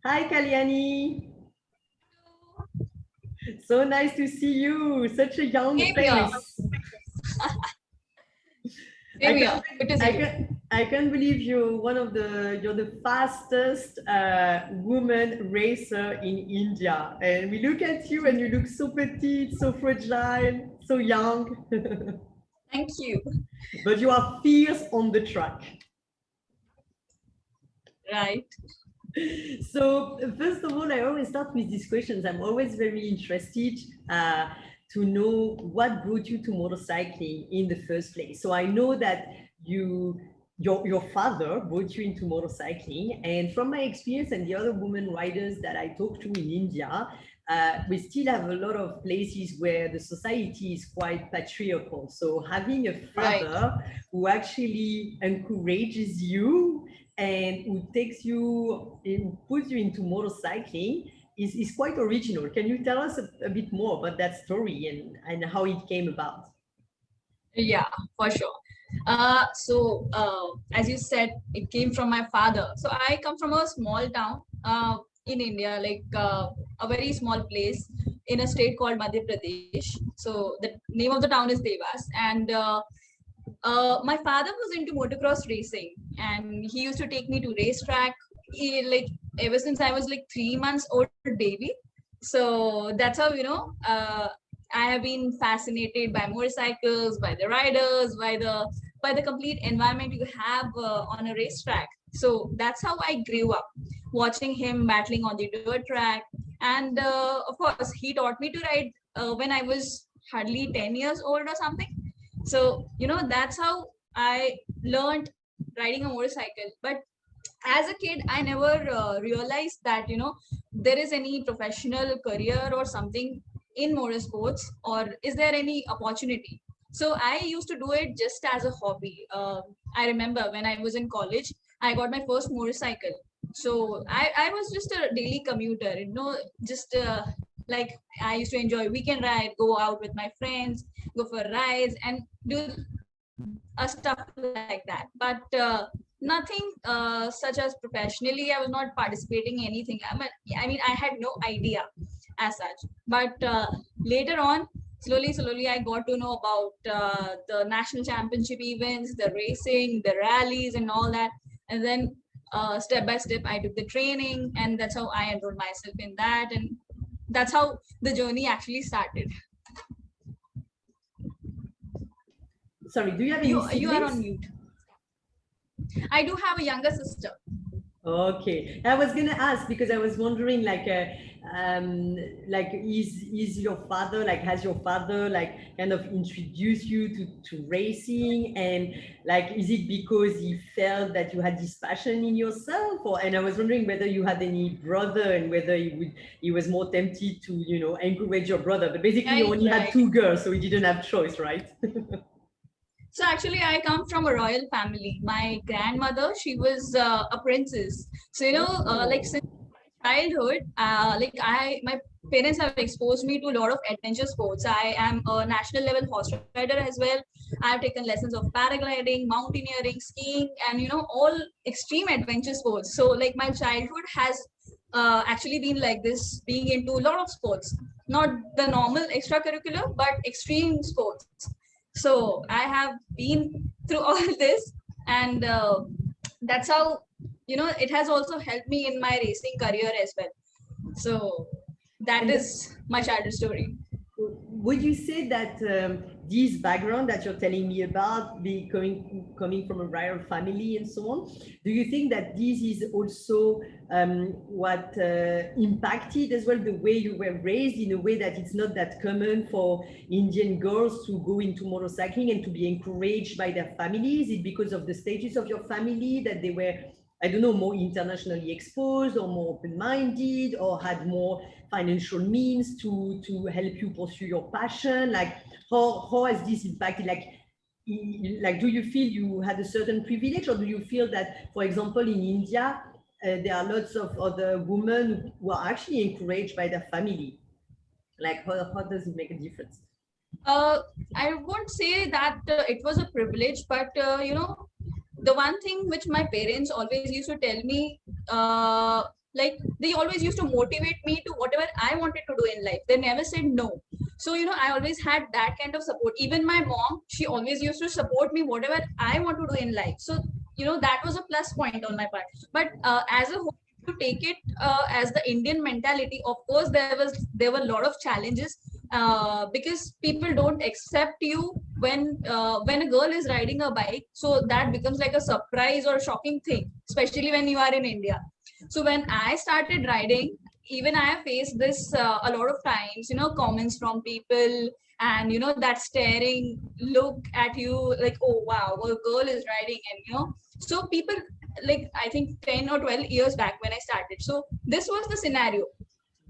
Hi, Kalyani. So nice to see you. Such a young Same here. face. I Same here. can't, Good to see you. I can't believe you're the fastest woman racer in India. And we look at you and you look so petite, so fragile, so young. Thank you. But you are fierce on the track. Right. So first of all, I always start with these questions. I'm always very interested to know what brought you to motorcycling in the first place. So I know that your father brought you into motorcycling, and from my experience and the other women riders that I talk to in India, we still have a lot of places where the society is quite patriarchal. So having a Right. father who actually encourages you and who takes you, who puts you into motorcycling is quite original. Can you tell us a bit more about that story and how it came about? Yeah, for sure. As you said, it came from my father. So I come from a small town in India, a very small place in a state called Madhya Pradesh. So the name of the town is Devas, and my father was into motocross racing, and he used to take me to racetrack. Like ever since I was like 3 months old baby. So that's how I have been fascinated by motorcycles, by the riders, by the complete environment you have on a racetrack. So that's how I grew up, watching him battling on the dirt track, and of course he taught me to ride when I was hardly 10 years old or something. So that's how I learned riding a motorcycle. But as a kid I never realized that there is any professional career or something in motorsports, or is there any opportunity. So I used to do it just as a hobby. I remember when I was in college, I got my first motorcycle. So I was just a daily commuter, just like I used to enjoy weekend ride, go out with my friends, go for rides and do stuff like that. But nothing such as professionally. I was not participating in anything. I mean, I had no idea as such. But later on, slowly, I got to know about the national championship events, the racing, the rallies, and all that. And then step by step, I took the training, and that's how I enrolled myself in that. And that's how the journey actually started. Sorry, do you have any You are siblings? on mute. I do have a younger sister. Okay, I was gonna ask because I was wondering, is your father like has your father like kind of introduced you to racing, and like is it because he felt that you had this passion in yourself, or and I was wondering whether you had any brother and whether he was more tempted to encourage your brother, but basically you Right, only had right. two girls, so he didn't have choice, right? So actually, I come from a royal family. My grandmother, she was a princess. So like Oh. since childhood, my parents have exposed me to a lot of adventure sports. I am a national level horse rider as well. I have taken lessons of paragliding, mountaineering, skiing, and all extreme adventure sports. So like my childhood has actually been like this, being into a lot of sports, not the normal extracurricular, but extreme sports. So I have been through all this, and that's how it has also helped me in my racing career as well. So that And is my childhood story. would you say that this background that you're telling me about, coming from a royal family and so on, do you think that this is also what impacted as well the way you were raised, in a way that it's not that common for Indian girls to go into motorcycling and to be encouraged by their families? Is it because of the status of your family that they were, I don't know, more internationally exposed or more open-minded or had more financial means to help you pursue your passion? Like how has this impacted, like do you feel you had a certain privilege, or do you feel that, for example, in India there are lots of other women who are actually encouraged by their family? Like how does it make a difference? uh, I won't say that it was a privilege, but the one thing which my parents always used to tell me, like they always used to motivate me to whatever I wanted to do in life. They never said no. So, I always had that kind of support. Even my mom, she always used to support me whatever I want to do in life. So, that was a plus point on my part. But as a whole, to take it as the Indian mentality, of course, there were a lot of challenges because people don't accept you when a girl is riding a bike. So that becomes like a surprise or a shocking thing, especially when you are in India. So when I started riding, even I have faced this a lot of times, comments from people, and that staring look at you like, oh wow, a girl is riding, and so people, like, I think 10 or 12 years back when I started. So this was the scenario.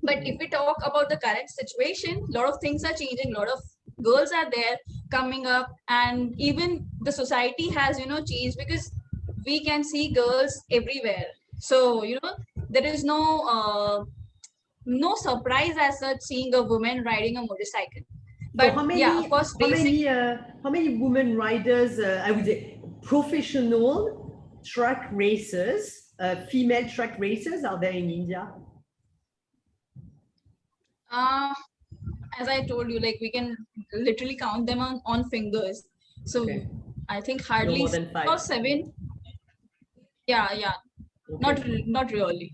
But if we talk about the current situation, a lot of things are changing, a lot of girls are there coming up, and even the society has changed, because we can see girls everywhere. So there is no surprise as such seeing a woman riding a motorcycle. But so yeah, of course, basic. how many women riders, I would say professional truck racers, female truck racers are there in India? As I told you, like, we can literally count them on fingers. So Okay. I think No hardly more than 6 5. or 7. Yeah. Okay. Not really.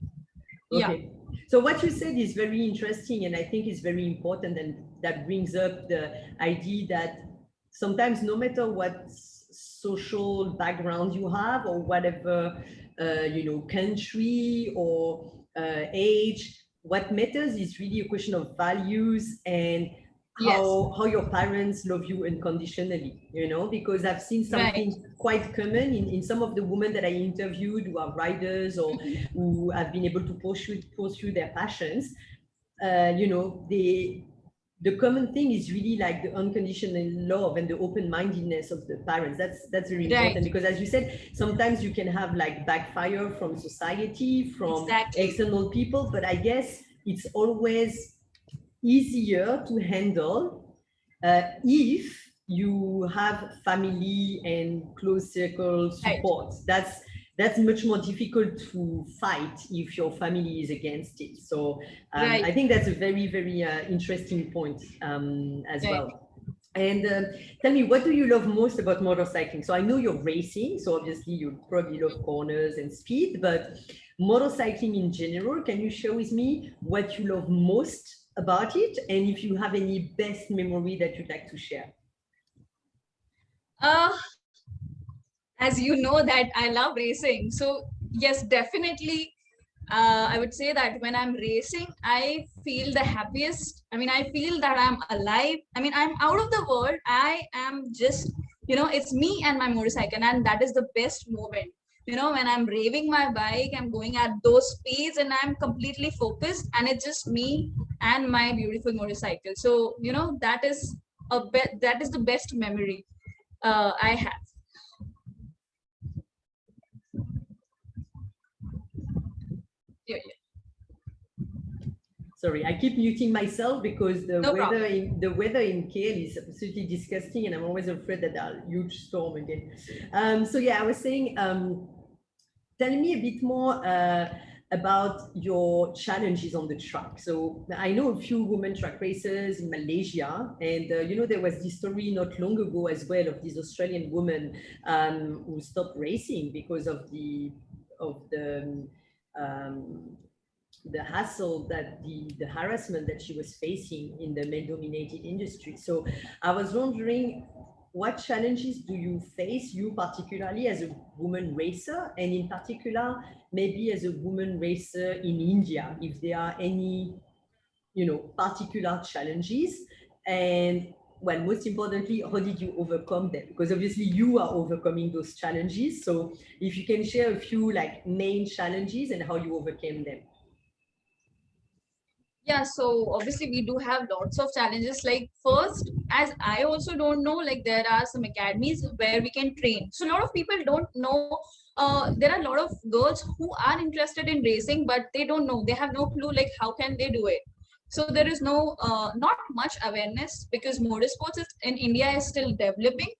Yeah. Okay. So what you said is very interesting, and I think it's very important, and that brings up the idea that sometimes, no matter what social background you have, or whatever country or age, what matters is really a question of values and Yes. how your parents love you unconditionally, because I've seen something Right. quite common in some of the women that I interviewed who are riders or who have been able to pursue their passions. The common thing is really like the unconditional love and the open-mindedness of the parents. That's very important, Right. because as you said, sometimes you can have like backfire from society, from Exactly. external people, but I guess it's always easier to handle if you have family and close circle Right. support. That's much more difficult to fight if your family is against it. So Right. I think that's a very, very interesting point as Right. well. And tell me, what do you love most about motorcycling? So I know you're racing, so obviously you probably love corners and speed, but motorcycling in general, can you share with me what you love most about it, and if you have any best memory that you'd like to share? Uh, as you know that I love racing. So yes, definitely. I would say that when I'm racing, I feel the happiest. I mean, I feel that I'm alive. I mean, I'm out of the world. I am just, it's me and my motorcycle, and that is the best moment. When I'm raving my bike, I'm going at those speeds, and I'm completely focused, and it's just me and my beautiful motorcycle. So, that is the best memory I have. Yeah. Sorry, I keep muting myself because the No weather problem. in KL is absolutely disgusting, and I'm always afraid that there'll huge storm again. So yeah, I was saying, tell me a bit more about your challenges on the track. So I know a few women track racers in Malaysia, and there was this story not long ago as well of this Australian woman who stopped racing because of the um, the hassle, that the harassment that she was facing in the male-dominated industry. So I was wondering, what challenges do you face, you particularly as a woman racer, and in particular, maybe as a woman racer in India, if there are any, particular challenges, and well, most importantly, how did you overcome them? Because obviously you are overcoming those challenges. So if you can share a few like main challenges and how you overcame them. Yeah, so obviously we do have lots of challenges. Like, first, as I also don't know, like, there are some academies where we can train. So a lot of people don't know. There are a lot of girls who are interested in racing, but they don't know. They have no clue, like, how can they do it. So there is not much awareness, because motorsports in India is still developing.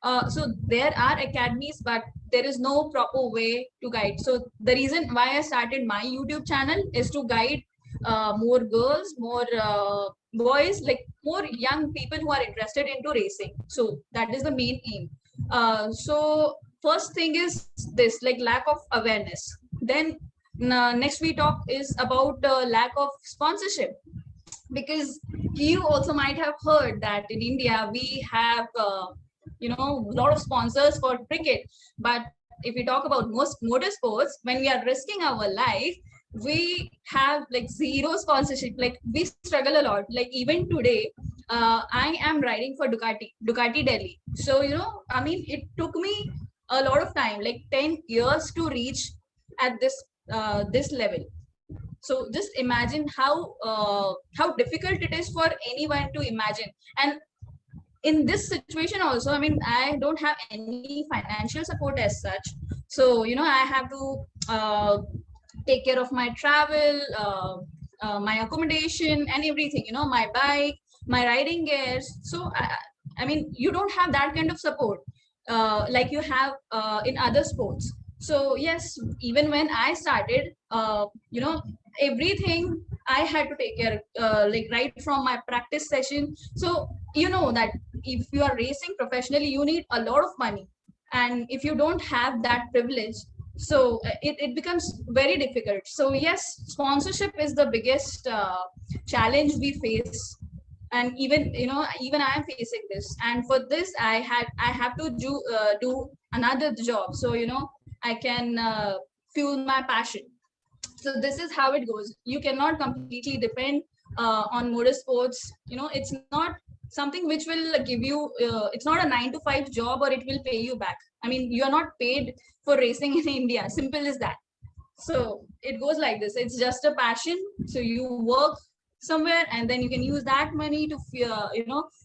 So there are academies, but there is no proper way to guide. So the reason why I started my YouTube channel is to guide more girls, more boys, like more young people who are interested into racing. So that is the main aim. So first thing is this, like lack of awareness. Then next we talk is about lack of sponsorship, because you also might have heard that in India we have a lot of sponsors for cricket, but if we talk about most motorsports, when we are risking our life, we have like zero sponsorship. Like we struggle a lot. Like even today, I am riding for Ducati Delhi. So I mean, it took me a lot of time, like 10 years to reach at this level. So just imagine how difficult it is for anyone to imagine. And in this situation also, I mean, I don't have any financial support as such. So I have to take care of my travel, my accommodation and everything, my bike, my riding gears. So I mean, you don't have that kind of support like you have in other sports. So yes, even when I started, everything I had to take care, like right from my practice session. So that if you are racing professionally, you need a lot of money, and if you don't have that privilege, so it becomes very difficult. So yes, sponsorship is the biggest challenge we face. And even I am facing this, and for this I have to do another job, so I can fuel my passion. So this is how it goes. You cannot completely depend on motorsports. It's not something which will give you it's not a 9 to 5 job, or it will pay you back. I mean, you are not paid for racing in India, simple as that. So it goes like this. It's just a passion. So you work somewhere, and then you can use that money to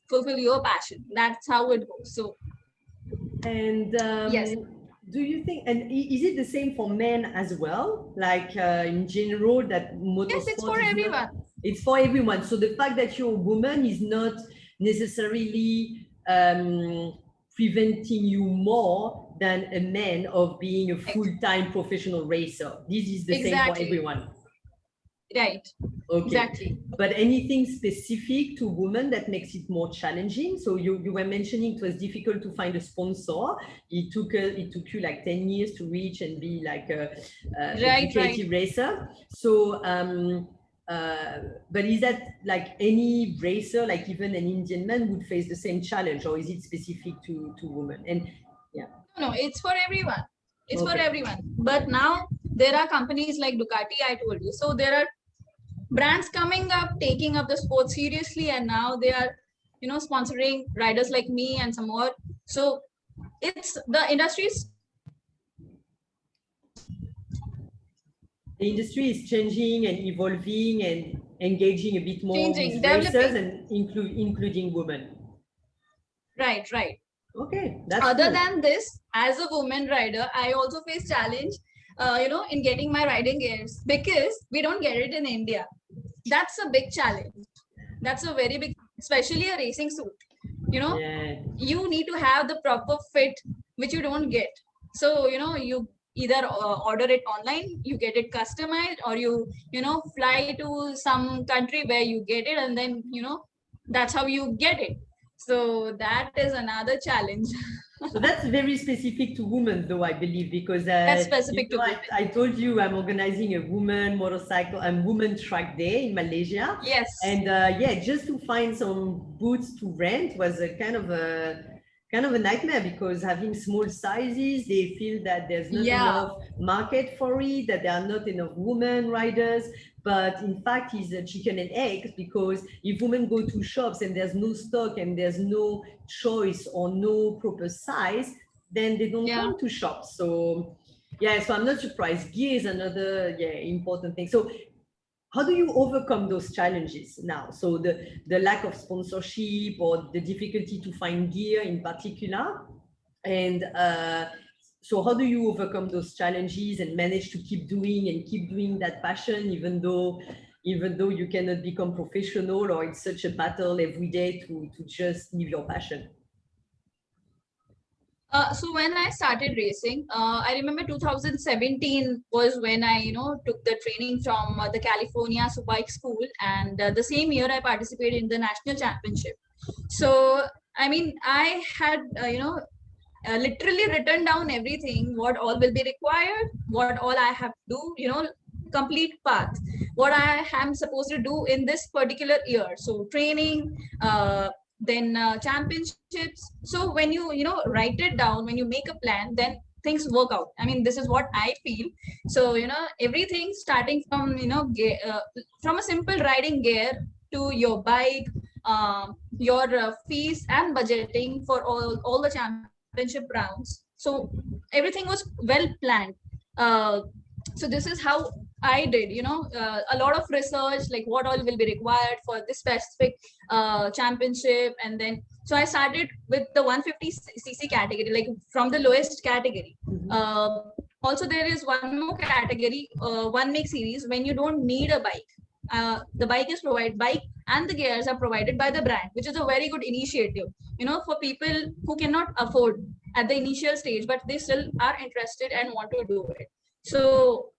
fulfill your passion. That's how it goes. So And yes, do you think, and is it the same for men as well? Like in general, that yes, it's for motorsport is not, everyone. it's for everyone. So the fact that you're a woman is not necessarily preventing you more than a man of being a full-time professional racer. This is the same for Exactly. everyone. Right. Okay. Exactly. But anything specific to women that makes it more challenging? So you were mentioning it was difficult to find a sponsor. It took you like 10 years to reach and be like a Ducati racer. So but is that like any racer, like even an Indian man would face the same challenge, or is it specific to women? And yeah. No, it's for everyone. It's for Okay. everyone. But now there are companies like Ducati, I told you. So there are brands coming up, taking up the sport seriously, and now they are, sponsoring riders like me and some more. So it's the industry's. The industry is changing and evolving and engaging a bit more Changing, with racers developing. and including women. Right, right. Okay, that's Other cool. than this, as a woman rider, I also face challenge, in getting my riding gears, because we don't get it in India. That's a big challenge. That's a very big, especially a racing suit. Yeah. You need to have the proper fit, which you don't get. So you either order it online, you get it customized, or you fly to some country where you get it, and then that's how you get it. So that is another challenge. So that's very specific to women, though, I believe, because That's specific to women. I told you I'm organizing a woman motorcycle and woman track day in Malaysia. Yes. And yeah, just to find some boots to rent was a kind of a nightmare, because having small sizes, they feel that there's not enough market for it, that there are not enough women riders. But in fact, it's a chicken and eggs, because if women go to shops and there's no stock and there's no choice or no proper size, then they don't come to shops. So yeah, so I'm not surprised. Gear is another important thing. So how do you overcome those challenges now? So the lack of sponsorship, or the difficulty to find gear in particular, and so how do you overcome those challenges and manage to keep doing that passion, even though you cannot become professional, or it's such a battle every day to just live your passion? So when I started racing, I remember 2017 was when I, took the training from the California Superbike School, and the same year I participated in the national championship. So I mean, I had, literally written down everything, what all will be required, what all I have to do, complete path, what I am supposed to do in this particular year. So training, then championships. So when you write it down, when you make a plan, then things work out. I mean, this is what I feel. So everything starting from from a simple riding gear to your bike, your fees and budgeting for all the championship rounds. So everything was well planned. uh, so this is how I did, a lot of research, like what all will be required for this specific championship. And then so I started with the 150cc category, like from the lowest category. Also there is one more category, one make series, when you don't need a bike. The bike is provided, bike and the gears are provided by the brand, which is a very good initiative, for people who cannot afford at the initial stage, but they still are interested and want to do it. So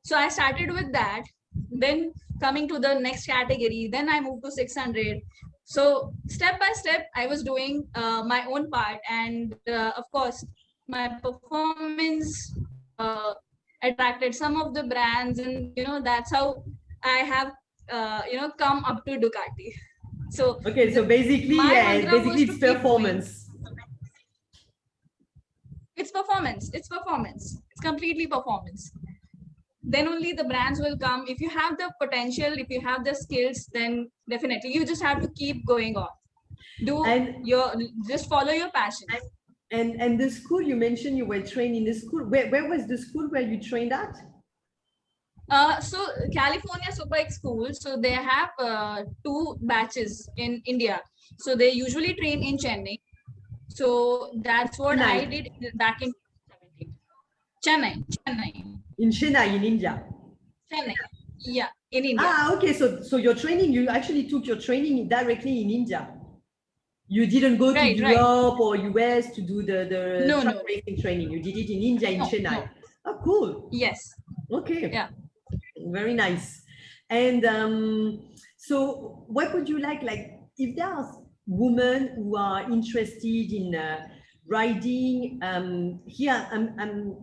so I started with that. Then coming to the next category, then I moved to 600. So step by step I was doing my own part, and of course my performance attracted some of the brands, and that's how I have come up to Ducati. So okay, so basically, basically it's performance. It's performance. It's performance. It's completely performance. Then only the brands will come. If you have the potential, if you have the skills, then definitely you just have to keep going on. Just follow your passion. And the school you mentioned, you were trained in the school. Where was the school where you trained at? So California Superbike School. So they have 2 batches in India. So they usually train in Chennai. So that's what I did back in 2017. Chennai. In Chennai, in India. Chennai, yeah, in India. Okay. So your training, you actually took your training directly in India. You didn't go to Europe or US to do the track racing training. You did it in India, in Chennai. No. Oh, cool. Yes. Okay. Yeah. Very nice. And so what would you like if there are women who are interested in riding, here I'm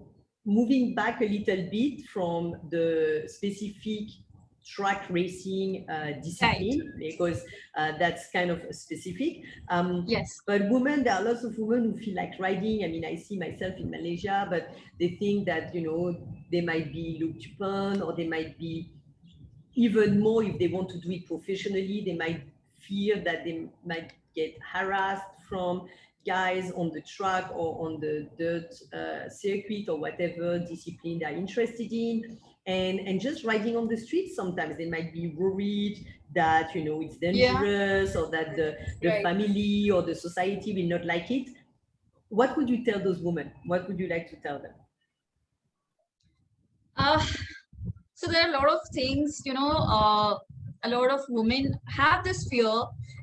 moving back a little bit from the specific track racing discipline, because that's kind of specific. Yes. But women, there are lots of women who feel like riding. I mean, I see myself in Malaysia, but they think that, they might be looked upon, or they might be even more, if they want to do it professionally, they might fear that they might get harassed from guys on the track or on the dirt circuit or whatever discipline they're interested in. And just riding on the streets, sometimes they might be worried that, it's dangerous, or that the family or the society will not like it. What would you tell those women? What would you like to tell them? So there are a lot of things, a lot of women have this fear,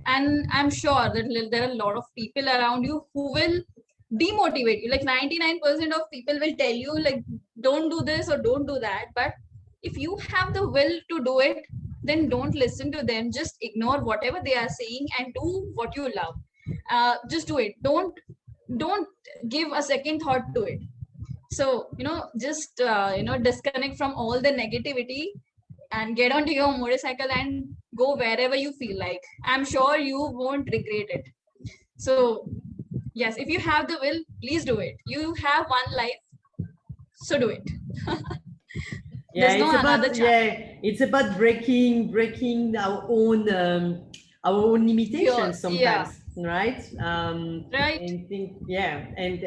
and I'm sure that there are a lot of people around you who will demotivate you. Like 99% of people will tell you, like, don't do this or don't do that. But if you have the will to do it, then don't listen to them. Just ignore whatever they are saying and do what you love. Just do it. Don't give a second thought to it. So, just, disconnect from all the negativity and get onto your motorcycle and go wherever you feel like. I'm sure you won't regret it. So, yes, if you have the will, please do it. You have one life, so do it. It's about breaking our own limitations sometimes. Right. Right.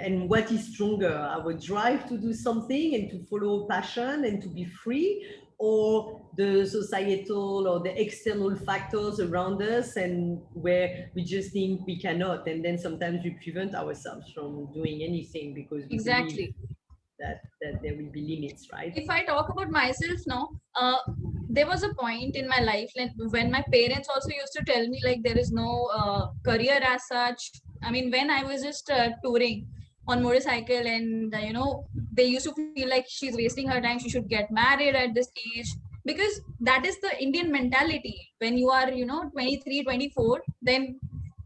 And what is stronger, our drive to do something and to follow passion and to be free, or the societal or the external factors around us, and where we just think we cannot, and then sometimes we prevent ourselves from doing anything because we believe that there will be limits, right? If I talk about myself now, there was a point in my life when my parents also used to tell me, like, there is no career as such, I mean, when I was just touring on motorcycle, and they used to feel like she's wasting her time, she should get married at this age, because that is the Indian mentality. When you are 23, 24, then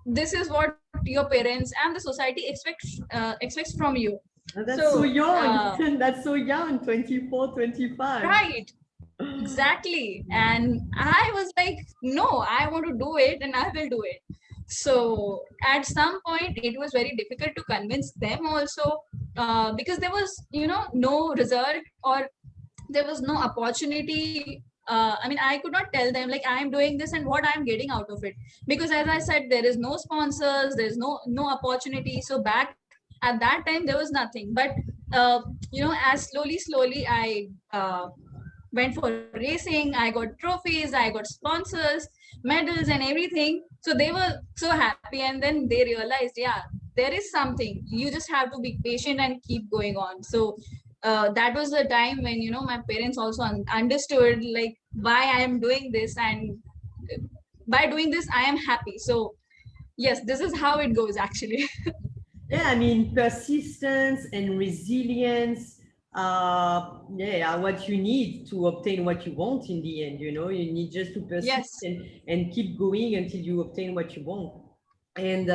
this is what your parents and the society expects from you. And that's so So young. That's so young, 24, 25. right, exactly. And I was like, no, I want to do it and I will do it. So at some point it was very difficult to convince them also, because there was no result, or there was no opportunity. I mean, I could not tell them like I am doing this and what I am getting out of it, because as I said, there is no sponsors, there's no opportunity. So back at that time there was nothing. But as slowly I went for racing, I got trophies, I got sponsors, medals and everything. So they were so happy, and then they realized, yeah, there is something. You just have to be patient and keep going on. So that was the time when my parents also understood like why I am doing this, and by doing this I am happy. So yes, this is how it goes actually. Yeah, I mean, persistence and resilience are what you need to obtain what you want in the end. You need just to persist Yes. and keep going until you obtain what you want. And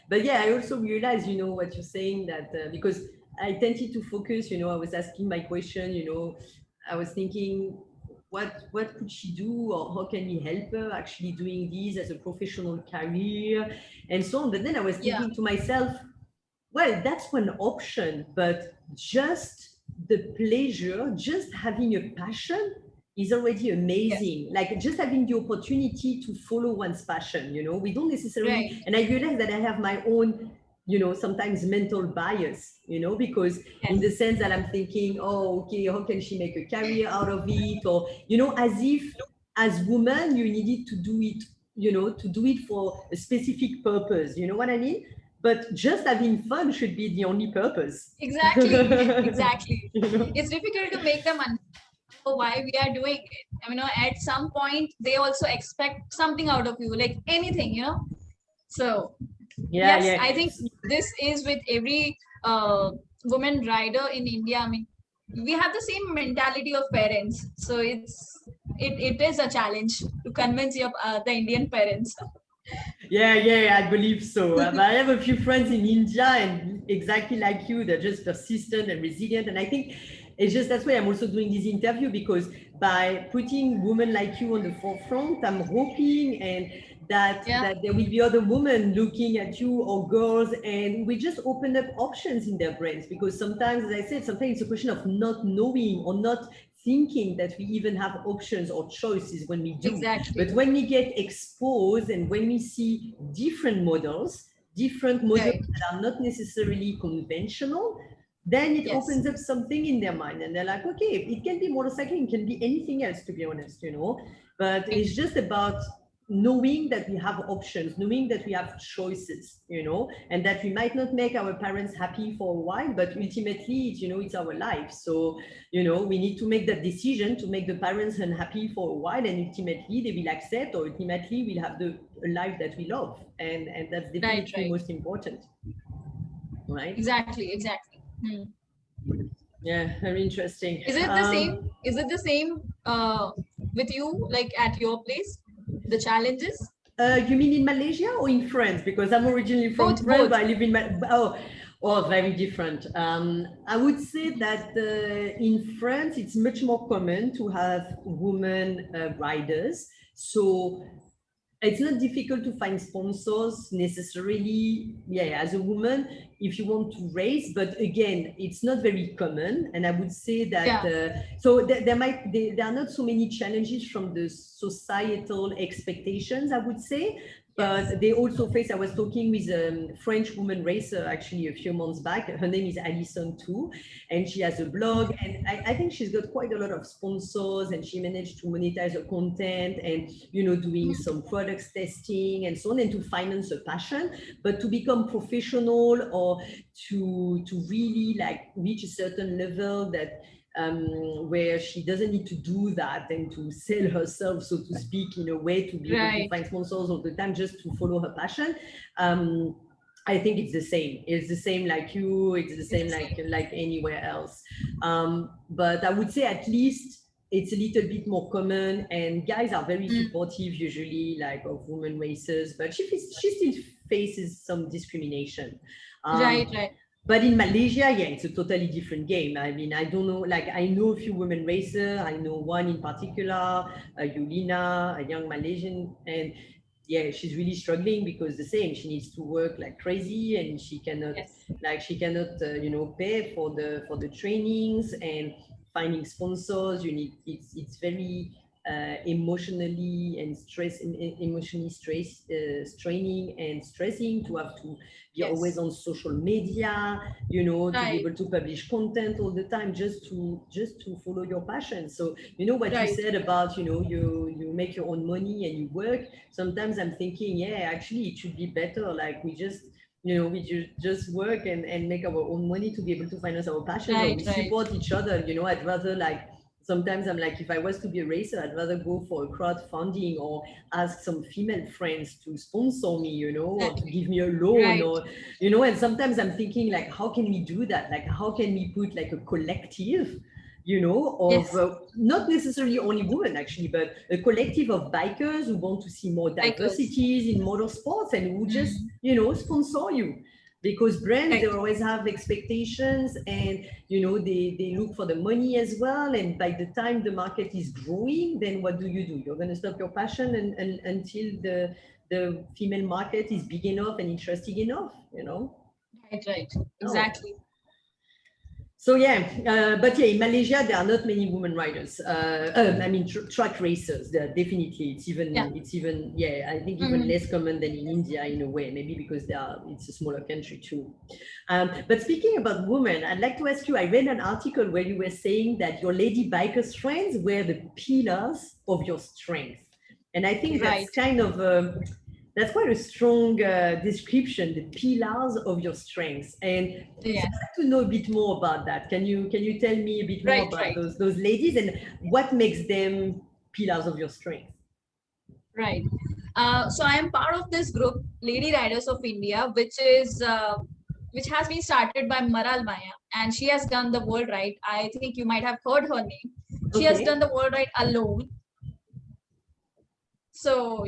but yeah, I also realize what you're saying, that because I tended to focus, I was asking my question, I was thinking, what could she do, or how can we help her actually doing this as a professional career and so on. But then I was Yeah. thinking to myself, well, that's one option, but just the pleasure, just having a passion is already amazing. Yes. Like just having the opportunity to follow one's passion, we don't necessarily, Right. and I realize that I have my own, sometimes mental bias, because in Yes. the sense that I'm thinking, oh, okay, how can she make a career out of it? Or, as if as women, you needed to do it, to do it for a specific purpose. You know what I mean? But just having fun should be the only purpose. Exactly. Exactly. You know? It's difficult to make them understand why we are doing it. I mean, at some point they also expect something out of you, like anything. So Yeah, yes, yeah. I think this is with every woman rider in India. I mean, we have the same mentality of parents, so it is a challenge to convince the Indian parents. Yeah, I believe so. I have a few friends in India, and exactly like you, they're just persistent and resilient. And I think it's just that's why I'm also doing this interview, because by putting women like you on the forefront, I'm hoping and that there will be other women looking at you, or girls, and we just open up options in their brains. Because sometimes, as I said, sometimes it's a question of not knowing or not thinking that we even have options or choices when we do. Exactly. But when we get exposed and when we see different models Right. that are not necessarily conventional, then it Yes. opens up something in their mind, and they're like, okay, it can be motorcycling, it can be anything else, to be honest, but it's just about knowing that we have options, knowing that we have choices, and that we might not make our parents happy for a while, but ultimately, it's our life. So, we need to make that decision to make the parents unhappy for a while, and ultimately they will accept, or ultimately we'll have a life that we love. And that's definitely Right. most important. Right? Exactly. Yeah, very interesting. Is it the same? Is it the same with you, like at your place, the challenges? You mean in Malaysia or in France? Because I'm originally from Both, France, both. but I live in very different. I would say that in France, it's much more common to have women riders. So it's not difficult to find sponsors necessarily, as a woman, if you want to race. But again, it's not very common. And I would say that so there are not so many challenges from the societal expectations, I would say. But they also face, I was talking with a French woman racer actually a few months back. Her name is Alison too, and she has a blog, and I think she's got quite a lot of sponsors, and she managed to monetize her content and, doing some products testing and so on, and to finance a passion. But to become professional, or to really like reach a certain level that where she doesn't need to do that and to sell herself, so to speak, in a way to be able to find sponsors all the time just to follow her passion. I think it's the same. It's the same like you. It's the same It's the same. like anywhere else. But I would say at least it's a little bit more common, and guys are very Mm, supportive usually, like of women racers. But she still faces some discrimination. right, Um, right. but in Malaysia, yeah, it's a totally different game. I mean, I don't know, like I know a few women racers. I know one in particular, Yulina, a young Malaysian, and yeah, she's really struggling because the same, she needs to work like crazy, and Yes. she cannot pay for the trainings and finding sponsors. You need it's very emotionally and emotionally straining and stressing to have to be always Yes. on social media, to be Right. able to publish content all the time, just to follow your passion. So what you Right. said about, you make your own money and you work. Sometimes I'm thinking, yeah, actually it should be better, like we just just work and make our own money to be able to finance our passions, or Right. we Right. support each other. I'd rather, like, sometimes I'm like, if I was to be a racer, I'd rather go for a crowdfunding or ask some female friends to sponsor me, or to Exactly. give me a loan, Right. or and sometimes I'm thinking, like, how can we do that? Like, how can we put like a collective, of Yes. not necessarily only women actually, but a collective of bikers who want to see more Bikers. diversities in motorsports and who just, Mm, sponsor you. Because brands, they right. always have expectations, and they look for the money as well. And by the time the market is growing, then what do? You're going to stop your passion and until the female market is big enough and interesting enough, Right. Right. no. Exactly. So yeah, but yeah, in Malaysia there are not many women riders. I mean, track racers. There definitely, Yeah. it's even, yeah, I think even Mhm. less common than in India in a way. Maybe because it's a smaller country too. But speaking about women, I'd like to ask you. I read an article where you were saying that your lady bikers friends were the pillars of your strength, and I think Right. that's quite a strong description, the pillars of your strengths. And so Yes. I'd like to know a bit more about that. Can you tell me a bit more Right. about Right. those ladies and what makes them pillars of your strength? Right. So I am part of this group, Lady Riders of India, which has been started by Maral Maya, and she has done the world ride. I think you might have heard her name. She has done Okay. the world ride alone. So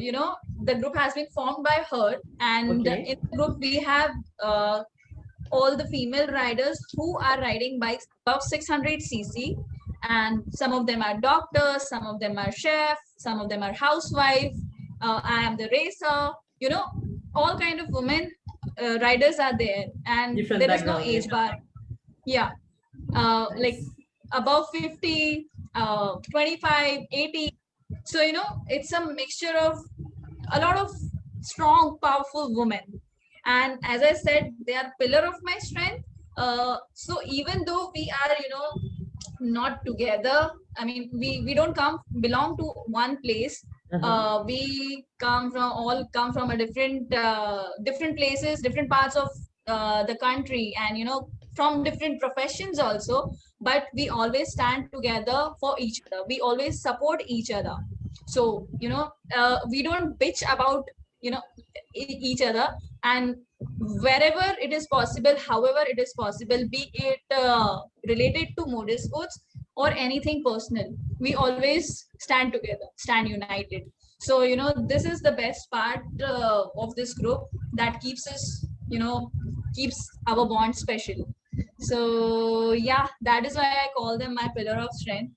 the group has been formed by her, and in Okay. the group we have uh, all the female riders who are riding bikes above 600 cc, and some of them are doctors, some of them are chefs, some of them are housewives. I am the racer. All kind of women riders are there, and Different there is no background. Yeah. age bar. Yeah, like Nice. above 50, 25, 80. So it's a mixture of a lot of strong, powerful women. And as I said, they are pillar of my strength. So even though we are, not together, I mean, we don't belong to one place. Uh-huh. We come from a different places, different parts of the country, and from different professions also. But we always stand together for each other. We always support each other. So we don't bitch about you know each other. And wherever it is possible, however it is possible, be it related to motorsports or anything personal, we always stand together, stand united. So this is the best part of this group that keeps our bond special. So yeah, that is why I call them my pillar of strength.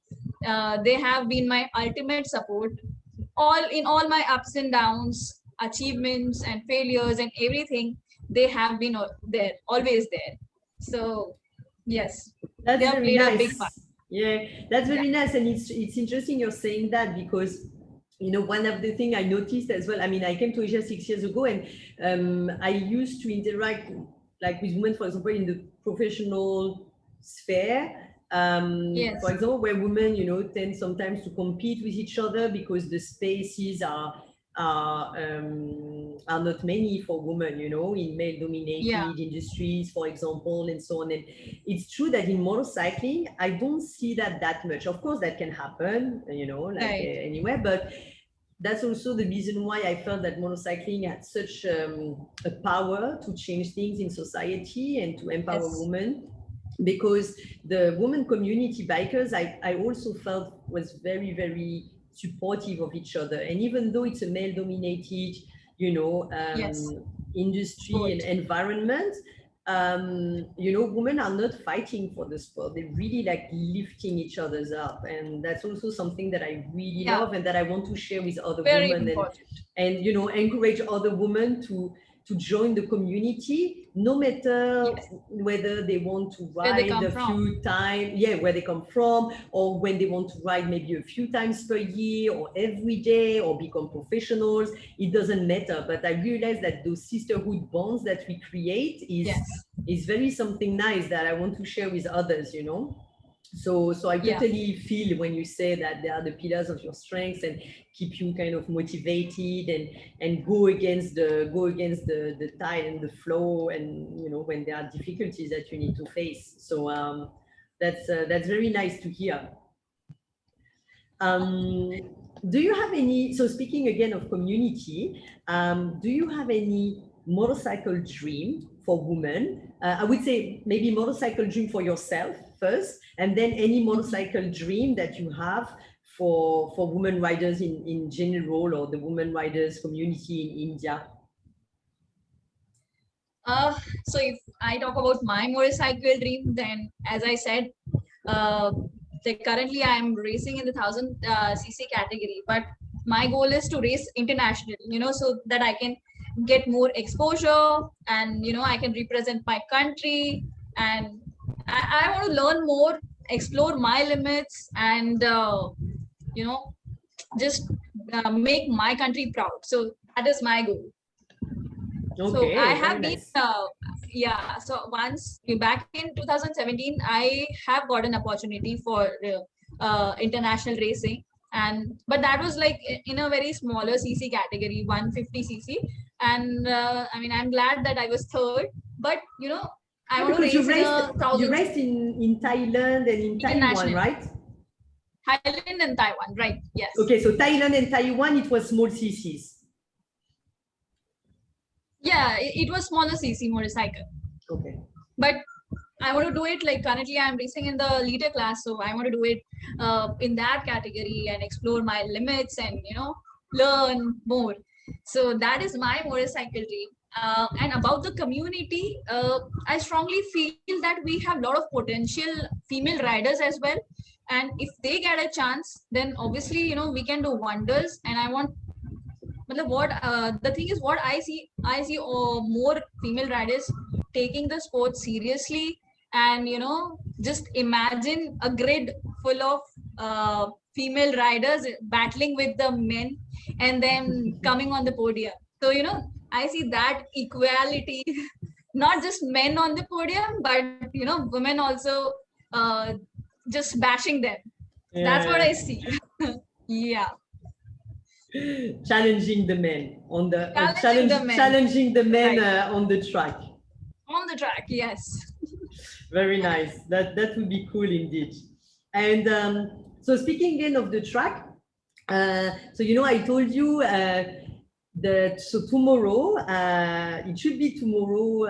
They have been my ultimate support, all my ups and downs, achievements and failures and everything. They have been there, always there. So yes, they That's have very played a big part. nice. Yeah, that's Yeah. very nice, and it's interesting you're saying that because one of the things I noticed as well. I mean, I came to Asia 6 years ago, and I used to interact like with women, for example, in the professional sphere. For Yes. example, where women, tend sometimes to compete with each other because the spaces are not many for women, in Yeah. male-dominated industries, for example, and so on. And it's true that in motorcycling, I don't see that much. Of course, that can happen, like Right. anywhere, but that's also the reason why I felt that motorcycling had such a power to change things in society and to empower Yes. women, because the women community bikers, I also felt was very, very supportive of each other. And even though it's a male dominated, Yes. industry and Sport. environment, women are not fighting for the sport. They're really like lifting each other's up. And that's also something that I really Yeah. love and that I want to share with other Very women, important. and encourage other women to join the community, no matter Yes. whether they want to Where they ride come a from. few times, where they come from, or when they want to ride maybe a few times per year or every day or become professionals. It doesn't matter. But I realize that those sisterhood bonds that we create Yes. is very something nice that I want to share with others, So I Yeah. totally feel when you say that they are the pillars of your strengths and keep you kind of motivated and go against the tide and the flow, and when there are difficulties that you need to face. So that's very nice to hear. Do you have any, so speaking again of community, do you have any motorcycle dream for women? I would say maybe motorcycle dream for yourself first, and then any motorcycle dream that you have for women riders in general, or the women riders community in India. So if I talk about my motorcycle dream, then as I said, like currently I'm racing in the 1000 cc category, but my goal is to race international, so that I can get more exposure, and I can represent my country, and I want to learn more, explore my limits, and just make my country proud. So that is my goal. Okay, so I have very been nice. so once back in 2017 I have got an opportunity for international racing, but that was like in a very smaller cc category, 150 cc, and I mean, I'm glad that I was third, but I want to Because race in a you 1000 raced in Thailand and in Taiwan, international. right? Thailand and Taiwan, right? Yes. Okay, so Thailand and Taiwan, it was small CCs. Yeah, it was smaller cc motorcycle. Okay. But I want to do it, like currently I'm racing in the leader class, so I want to do it in that category and explore my limits and learn more. So that is my motorcycle dream. And about the community, I strongly feel that we have a lot of potential female riders as well, and if they get a chance, then obviously we can do wonders. And I want, what the thing is, what I see more female riders taking the sport seriously, and just imagine a grid full of female riders battling with the men and then coming on the podium. So I see that equality, not just men on the podium, but women also just bashing them. That's what I see. Yeah. Challenging the men on the Challenging the men. Right. On the track. On the track, yes. Very nice. That would be cool indeed. And so speaking again of the track, so I told you that tomorrow, it should be tomorrow,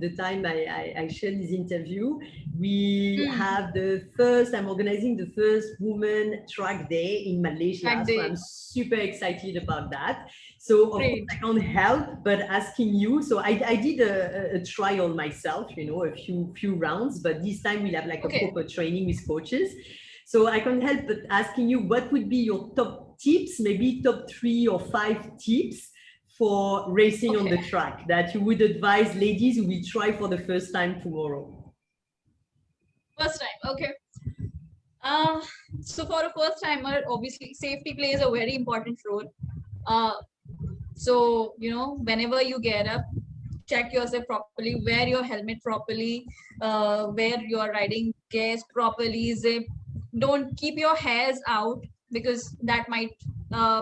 the time I shared this interview, we have I'm organizing the first women track day in Malaysia. So I'm super excited about that. So of course I can't help but asking you. So I did a trial myself, a few rounds, but this time we'll have like a proper training with coaches. So I can't help but asking you, what would be your top tips, maybe top 3 or 5 tips for racing on the track that you would advise ladies who will try for the first time tomorrow? First time, okay. So for a first timer, obviously safety plays a very important role. So whenever you get up, check yourself properly, wear your helmet properly, wear your riding gears properly, zip. Don't keep your hairs out, because that might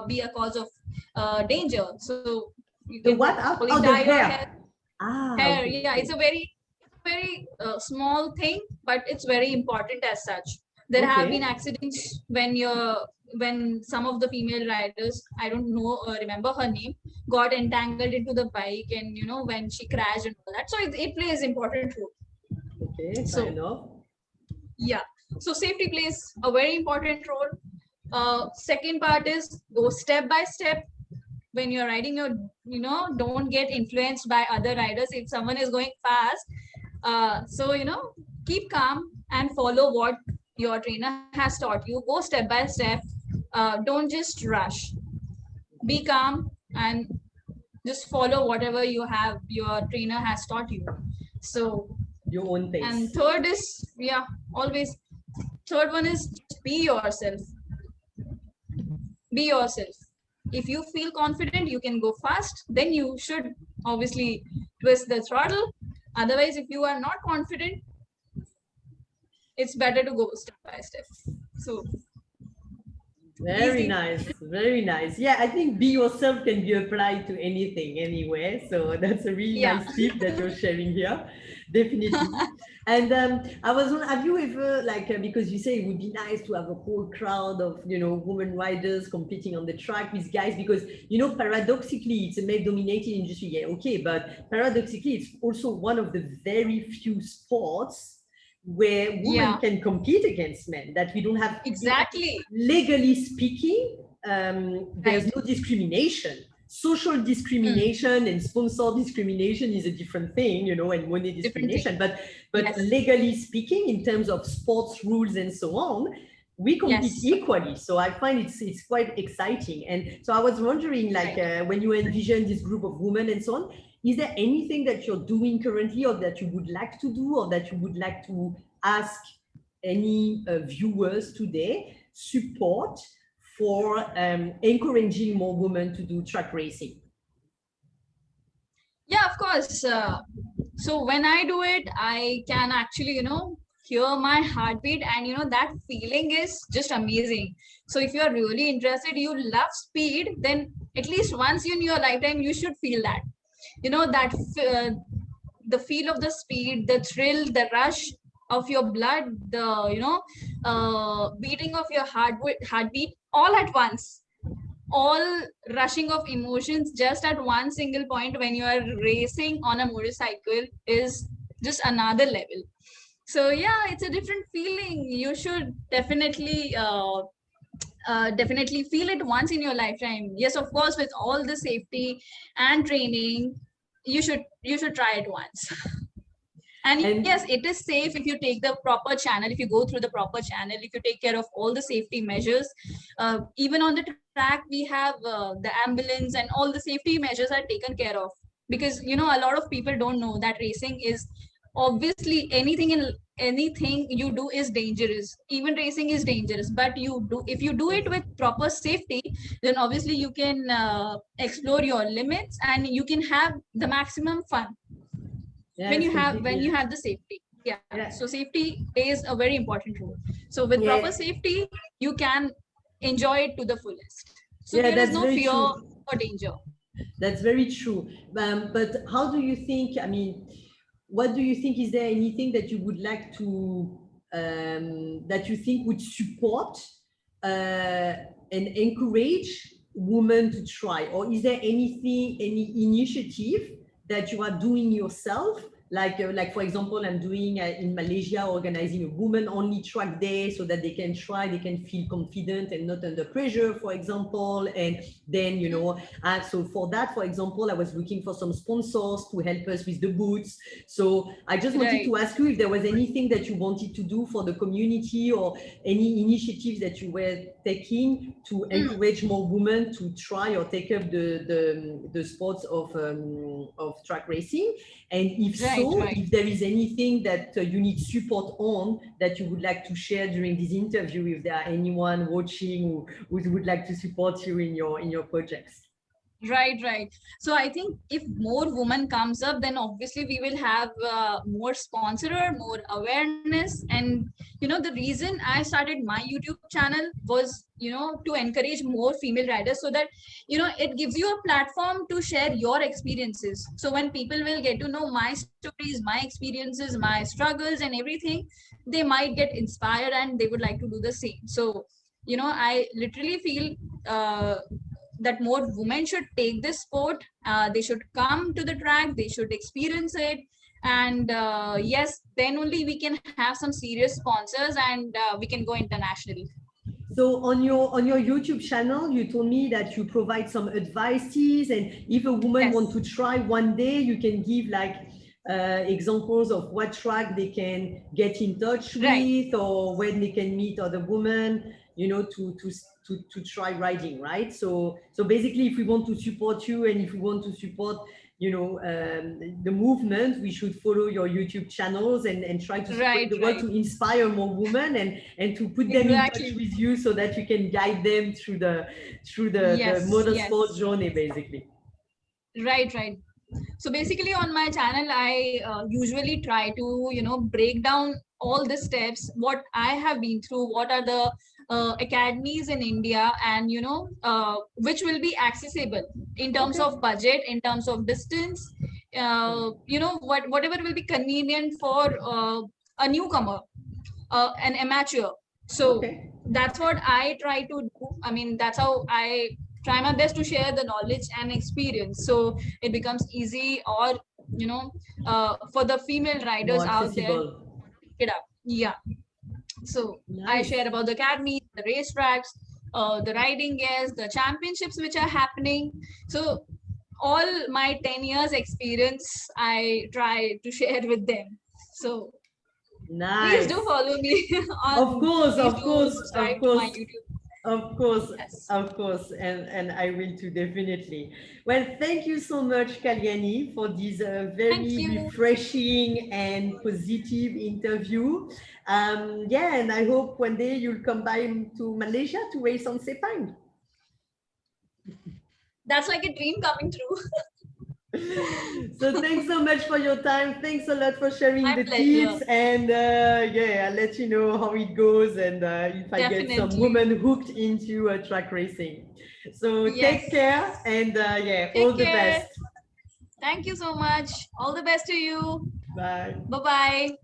be a cause of danger. So you can tie your hair. Hair, okay. Yeah, it's a very small thing, but it's very important as such. There have Okay. been accidents when some of the female riders, I don't know, remember her name, got entangled into the bike, and when she crashed and all that. So it plays important role. Okay, fair So enough. yeah, so safety plays a very important role. Second part is go step by step. When you're riding don't get influenced by other riders if someone is going fast. So keep calm and follow what your trainer has taught you. Go step by step. Don't just rush. Be calm and just follow whatever your trainer has taught you. So, Your own and pace. third is, yeah, always, third one is just be yourself. Be yourself. If you feel confident, you can go fast, then you should obviously twist the throttle. Otherwise, if you are not confident, it's better to go step by step. So Very easy. nice, very nice. Yeah, I think be yourself can be applied to anything, anywhere. So that's a really Yeah. nice tip that you're sharing here. Definitely. And I was wondering, have you ever, like, because you say it would be nice to have a whole crowd of, women riders competing on the track with guys, because, paradoxically, it's a male-dominated industry. Yeah, okay, but paradoxically, it's also one of the very few sports where women Yeah, can compete against men, that we don't have, exactly. legally speaking, there's Right. no discrimination. Social Hmm. discrimination and sponsor discrimination is a different thing, and money Different thing. discrimination. But Yes. legally speaking, in terms of sports rules and so on, we compete Yes. equally. So I find it's quite exciting. And so I was wondering, like, Right. when you envision this group of women and so on, is there anything that you're doing currently, or that you would like to do, or that you would like to ask any viewers today support for encouraging more women to do track racing? Yeah, of course. So when I do it, I can actually, hear my heartbeat, and that feeling is just amazing. So if you're really interested, you love speed, then at least once in your lifetime, you should feel that. That the feel of the speed, the thrill, the rush of your blood, the beating of your heartbeat all at once, all rushing of emotions just at one single point when you are racing on a motorcycle is just another level. So yeah, it's a different feeling. You should definitely feel it once in your lifetime. Yes, of course, with all the safety and training, you should try it once. And yes, And it is safe if you take the proper channel, if you go through the proper channel, if you take care of all the safety measures. Even on the track, we have the ambulance, and all the safety measures are taken care of. Because a lot of people don't know that racing is obviously anything you do is dangerous. Even racing is dangerous, but if you do it with proper safety, then obviously you can explore your limits, and you can have the maximum fun when yes, you have when completely. you have the safety. Yeah, Yeah, so safety plays a very important role. So with proper yeah, safety, you can enjoy it to the fullest. So yeah, there is that's no very fear true. or danger. That's very true. But how do you think, I mean, what do you think, is there anything that you would like to, that you think would support and encourage women to try? Or is there anything, any initiative that you are doing yourself? Like for example, I'm doing in Malaysia, organizing a woman-only track day so that they can try, they can feel confident and not under pressure, for example. And then, so for that, for example, I was looking for some sponsors to help us with the boots. So I just wanted Right. to ask you if there was anything that you wanted to do for the community, or any initiatives that you were taking to Mm, encourage more women to try or take up the sports of track racing. And if right, so, right. if there is anything that you need support on, that you would like to share during this interview, if there are anyone watching who would like to support you in your projects. Right. So I think if more women comes up, then obviously we will have more sponsor, more awareness. And the reason I started my YouTube channel was to encourage more female riders, so that it gives you a platform to share your experiences. So when people will get to know my stories, my experiences, my struggles and everything, they might get inspired and they would like to do the same. So I literally feel that more women should take this sport. They should come to the track, they should experience it. And yes, then only we can have some serious sponsors, and we can go internationally. So on your YouTube channel, you told me that you provide some advices, and if a woman Yes. wants to try one day, you can give like examples of what track they can get in touch Right. with, or when they can meet other women, to try riding, right? So basically, if we want to support you and if we want to support the movement, we should follow your YouTube channels and try to spread the word, Right. to inspire more women and to put them in touch Exactly. with you, so that you can guide them through the Yes. motorsport journey, basically. Right. So basically on my channel, I usually try to break down all the steps, what I have been through, what are the academies in India, and which will be accessible in terms Okay. of budget, in terms of distance, whatever will be convenient for a newcomer, an amateur. So Okay. that's what I try to do. I mean, that's how I try my best to share the knowledge and experience, so it becomes easy, or for the female riders More out there to accessible. pick it up. Yeah. So I Nice. share about the academy, the racetracks, the riding gears, the championships which are happening. So all my 10 years experience, I try to share with them. So please do Nice. follow me Of on, course, please of do course, subscribe of to my course. YouTube. Of course, Yes. of course, and I will too, definitely. Well, thank you so much, Kalyani, for this Thank very you. refreshing and positive interview. Yeah, and I hope one day you'll come by to Malaysia to race on Sepang. That's like a dream coming true. So thanks so much for your time. Thanks a lot for sharing My the pleasure. tips, and yeah, I'll let you know how it goes, and if I get some Definitely. women hooked into track racing. So Yes. take care, and yeah, all Take the care. best. Thank you so much. All the best to you. Bye. Bye bye.